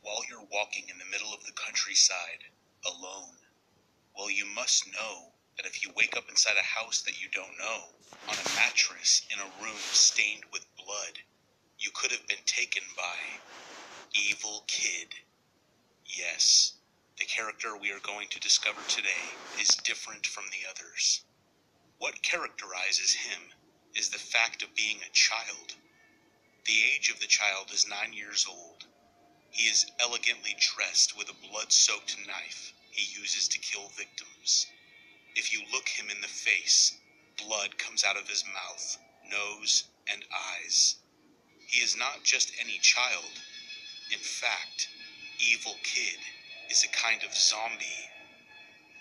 while you're walking in the middle of the countryside, alone. Well, you must know that if you wake up inside a house that you don't know, on a mattress in a room stained with blood, you could have been taken by Eivl Kid. Yes, the character we are going to discover today is different from the others. What characterizes him is the fact of being a child. The age of the child is 9 years old. He is elegantly dressed with a blood-soaked knife he uses to kill victims. If you look him in the face, blood comes out of his mouth, nose, and eyes. He is not just any child. In fact, Eivl Kid is a kind of zombie.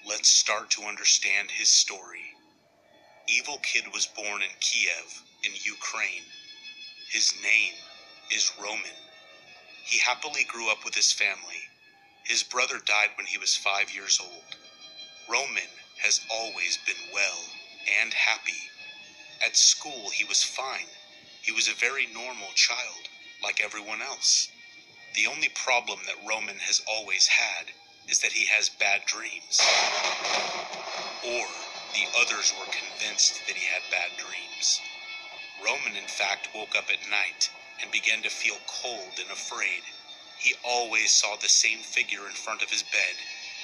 Let's start to understand his story. Eivl Kid was born in Kiev, in Ukraine. His name is Roman. He happily grew up with his family. His brother died when he was 5 years old. Roman has always been well and happy. At school, he was fine. He was a very normal child, like everyone else. The only problem that Roman has always had is that he has bad dreams. Or the others were convinced that he had bad dreams. Roman, in fact, woke up at night and began to feel cold and afraid. He always saw the same figure in front of his bed,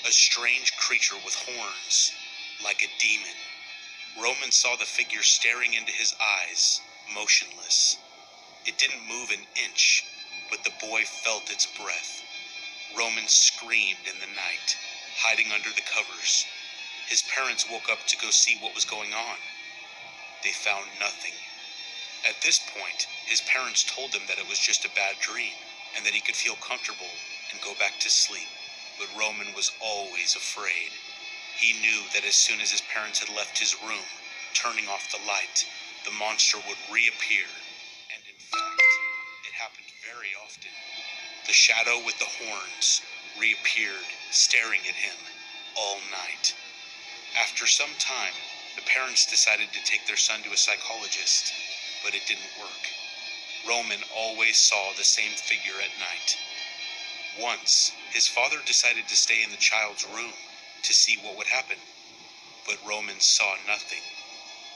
a strange creature with horns, like a demon. Roman saw the figure staring into his eyes, motionless. It didn't move an inch, but the boy felt its breath. Roman screamed in the night, hiding under the covers. His parents woke up to go see what was going on. They found nothing. At this point, his parents told him that it was just a bad dream, and that he could feel comfortable and go back to sleep. But Roman was always afraid. He knew that as soon as his parents had left his room, turning off the light, the monster would reappear. And in fact, it happened very often. The shadow with the horns reappeared, staring at him all night. After some time, the parents decided to take their son to a psychologist, but it didn't work. Roman always saw the same figure at night. Once, his father decided to stay in the child's room to see what would happen, but Roman saw nothing.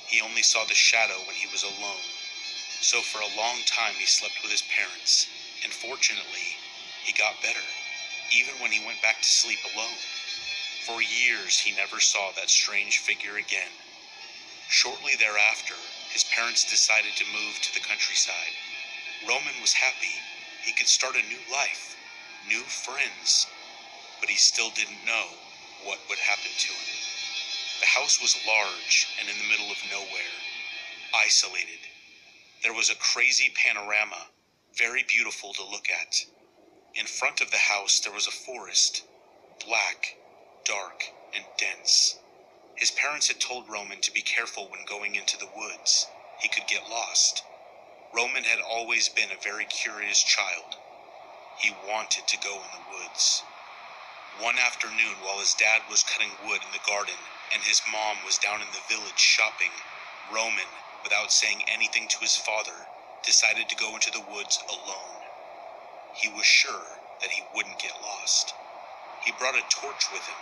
He only saw the shadow when he was alone. So for a long time he slept with his parents, and fortunately, he got better, even when he went back to sleep alone. For years he never saw that strange figure again. Shortly thereafter, his parents decided to move to the countryside. Roman was happy. He could start a new life, new friends, but he still didn't know what would happen to him. The house was large and in the middle of nowhere, isolated. There was a crazy panorama, very beautiful to look at. In front of the house there was a forest, black, dark, and dense. His parents had told Roman to be careful when going into the woods. He could get lost. Roman had always been a very curious child. He wanted to go in the woods. One afternoon, while his dad was cutting wood in the garden and his mom was down in the village shopping, Roman, without saying anything to his father, decided to go into the woods alone. He was sure that he wouldn't get lost. He brought a torch with him.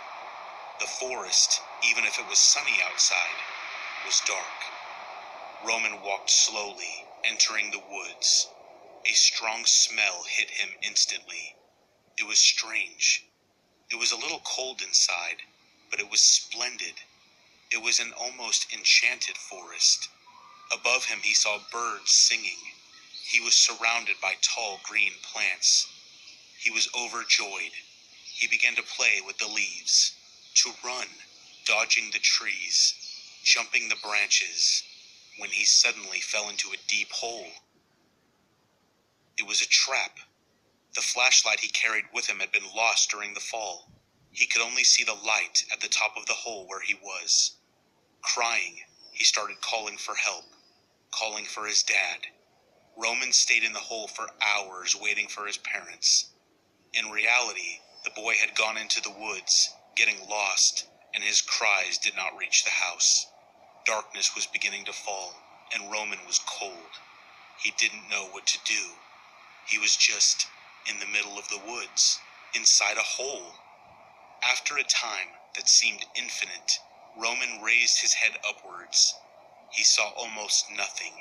The forest, even if it was sunny outside, was dark. Roman walked slowly, entering the woods. A strong smell hit him instantly. It was strange. It was a little cold inside, but it was splendid. It was an almost enchanted forest. Above him he saw birds singing. He was surrounded by tall green plants. He was overjoyed. He began to play with the leaves, to run, dodging the trees, jumping the branches, when he suddenly fell into a deep hole. It was a trap. The flashlight he carried with him had been lost during the fall. He could only see the light at the top of the hole where he was. Crying, he started calling for help, calling for his dad. Roman stayed in the hole for hours waiting for his parents. In reality, the boy had gone into the woods, getting lost, and his cries did not reach the house. Darkness was beginning to fall, and Roman was cold. He didn't know what to do. He was just in the middle of the woods, inside a hole. After a time that seemed infinite, Roman raised his head upwards. He saw almost nothing,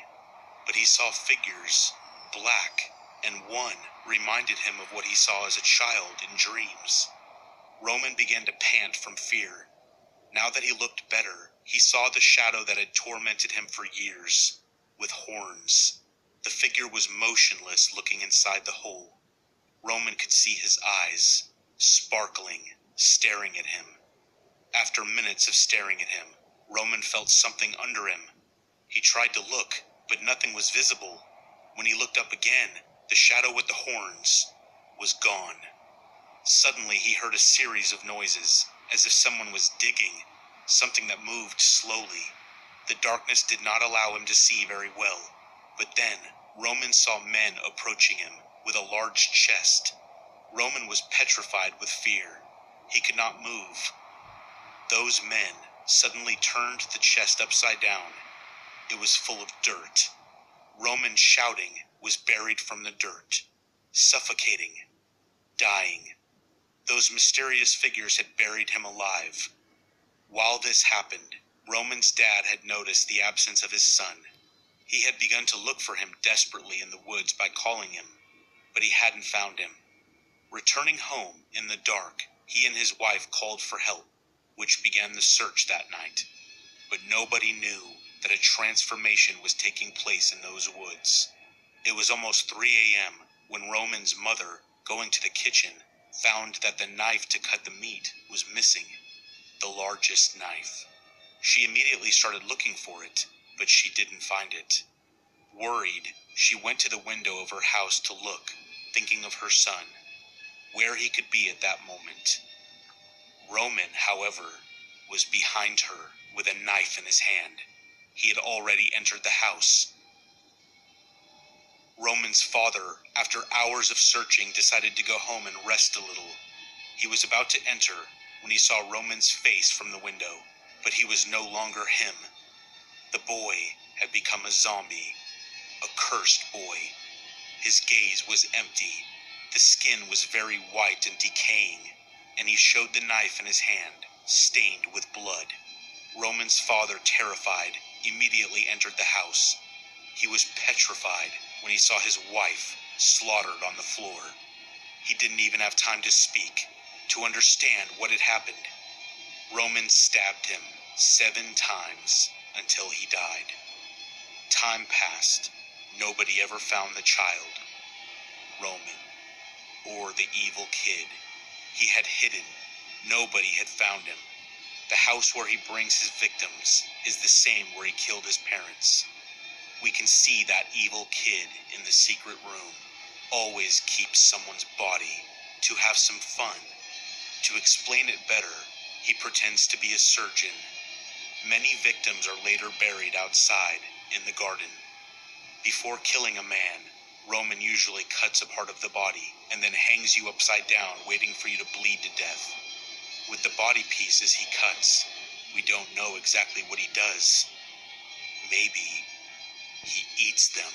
but he saw figures, black, and one reminded him of what he saw as a child in dreams. Roman began to pant from fear. Now that he looked better, he saw the shadow that had tormented him for years, with horns. The figure was motionless, looking inside the hole. Roman could see his eyes, sparkling, staring at him. After minutes of staring at him, Roman felt something under him. He tried to look, but nothing was visible. When he looked up again, the shadow with the horns was gone. Suddenly he heard a series of noises, as if someone was digging, something that moved slowly. The darkness did not allow him to see very well, but then Roman saw men approaching him with a large chest. Roman was petrified with fear. He could not move. Those men suddenly turned the chest upside down. It was full of dirt. Roman, shouting, was buried from the dirt, suffocating, dying. Those mysterious figures had buried him alive. While this happened, Roman's dad had noticed the absence of his son. He had begun to look for him desperately in the woods by calling him, but he hadn't found him. Returning home in the dark, he and his wife called for help, which began the search that night. But nobody knew that a transformation was taking place in those woods. It was almost 3 a.m. when Roman's mother, going to the kitchen, found that the knife to cut the meat was missing, the largest knife. She immediately started looking for it, but she didn't find it. Worried, she went to the window of her house to look, thinking of her son, where he could be at that moment. Roman, however, was behind her with a knife in his hand. He had already entered the house. Roman's father, after hours of searching, decided to go home and rest a little. He was about to enter when he saw Roman's face from the window, but he was no longer him. The boy had become a zombie, a cursed boy. His gaze was empty. The skin was very white and decaying, and he showed the knife in his hand, stained with blood. Roman's father, terrified, immediately entered the house. He was petrified when he saw his wife slaughtered on the floor. He didn't even have time to speak, to understand what had happened. Roman stabbed him 7 times until he died. Time passed. Nobody ever found the child, Roman, or the evil kid. He had hidden. Nobody had found him. The house where he brings his victims is the same where he killed his parents. We can see that evil kid in the secret room. Always keeps someone's body to have some fun. To explain it better, he pretends to be a surgeon. Many victims are later buried outside in the garden. Before killing a man, Roman usually cuts a part of the body and then hangs you upside down, waiting for you to bleed to death. With the body pieces he cuts, we don't know exactly what he does. Maybe he eats them.